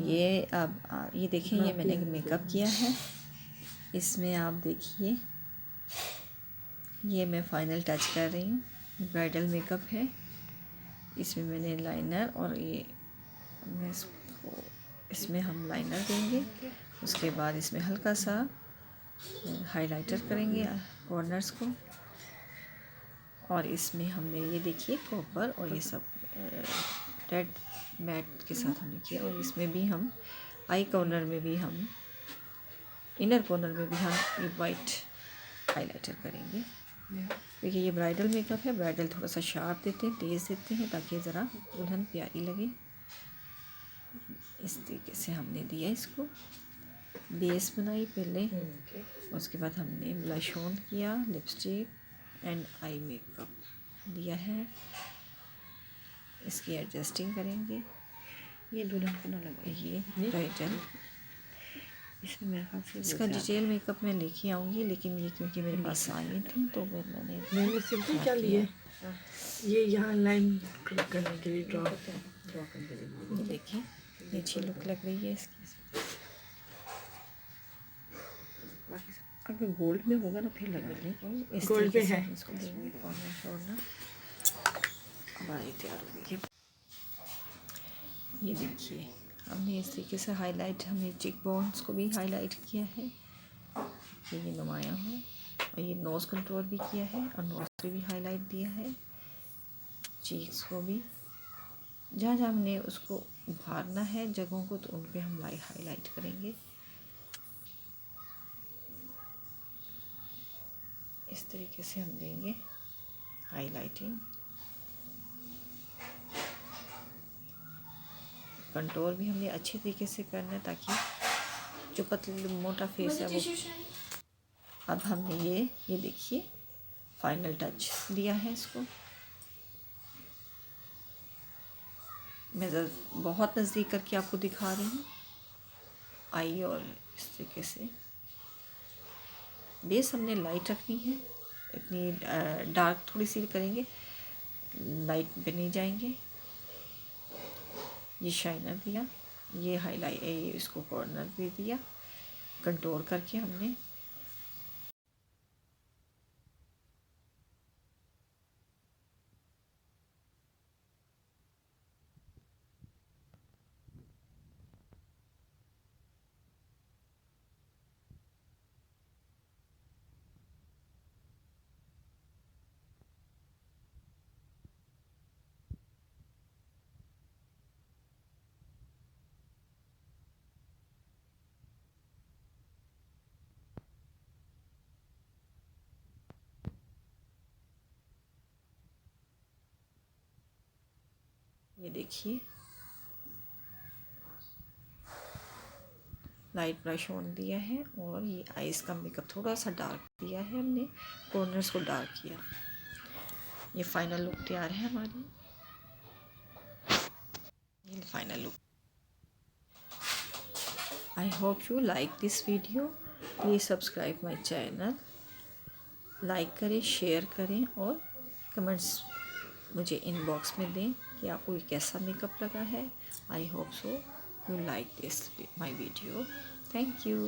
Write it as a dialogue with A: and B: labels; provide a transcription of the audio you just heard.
A: ये अब ये देखिए, ये मैंने मेकअप किया है। इसमें आप देखिए, ये मैं फाइनल टच कर रही हूँ। ब्राइडल मेकअप है। इसमें मैंने लाइनर और ये मैं इसमें हम लाइनर देंगे। उसके बाद इसमें हल्का सा हाइलाइटर करेंगे कॉर्नर्स को। और इसमें हमने ये देखिए कॉपर और ये सब रेड मैट के साथ हमने किया। और इसमें भी हम आई कॉर्नर में भी हम, इनर कॉर्नर में भी हम ये वाइट हाइलाइटर करेंगे। देखिए ये ब्राइडल मेकअप है। ब्राइडल थोड़ा सा शार्प देते हैं, तेज़ देते हैं, ताकि ज़रा दुल्हन प्यारी लगे। इस तरीके से हमने दिया इसको, बेस बनाई पहले। उसके बाद हमने ब्लश ऑन किया, लिपस्टिक एंड आई मेकअप दिया है। इसकी एडजस्टिंग करेंगे।
B: ये दुल्हन को ना लगे,
A: ये ब्राइडल।
B: इसमें मेरे ख्याल से
A: इसका डिटेल मेकअप मैं लेके आऊँगी, लेकिन ये क्योंकि मेरे पास आई थी तो मैंने
B: सिंपल क्या लिए, ये यहाँ लाइन करने के लिए ड्रॉ करने के लिए।
A: ये देखिए अच्छी लुक लग रही है इसकी।
B: अगर गोल्ड में होगा ना फिर लगेगा।
A: इस
B: गोल्ड पे है।
A: इसको देंगे कॉर्नर शॉर्नर। हमारी तैयार हो गई है। ये देखिए हमने इस तरीके से हाईलाइट, हमने चिक बोन्स को भी हाईलाइट किया है, ये नुमाया हो। और ये नोज़ कंट्रोल भी किया है और नोज़ पे भी हाईलाइट दिया है। चीक्स को भी जहाँ जहाँ हमने उसको उभारना है जगहों को, तो उन पे हम हाईलाइट करेंगे। इस तरीके से हम देंगे हाईलाइटिंग। कंटूर भी हमने अच्छे तरीके से करना है, ताकि जो पतली मोटा फेस है वो। अब हमने ये देखिए फाइनल टच दिया है इसको। मैं बहुत नज़दीक करके आपको दिखा रही हूँ आई। और इस तरीके से बेस हमने लाइट रखनी है, इतनी डार्क थोड़ी सी करेंगे, लाइट पे नहीं जाएंगे। ये शाइनर दिया, ये हाईलाइट, ये इसको कॉर्नर दे दिया कंटूर करके हमने। ये देखिए लाइट ब्रश ऑन दिया है। और ये आइज़ का मेकअप थोड़ा सा डार्क दिया है हमने, कॉर्नर्स को डार्क किया। ये फाइनल लुक तैयार है हमारी। ये final look. I hope you like this video. Please subscribe my channel. Like करें, शेयर करें और कमेंट्स मुझे इनबॉक्स में दें कि आपको ये कैसा मेकअप लगा है। I hope so you like this my video. Thank you.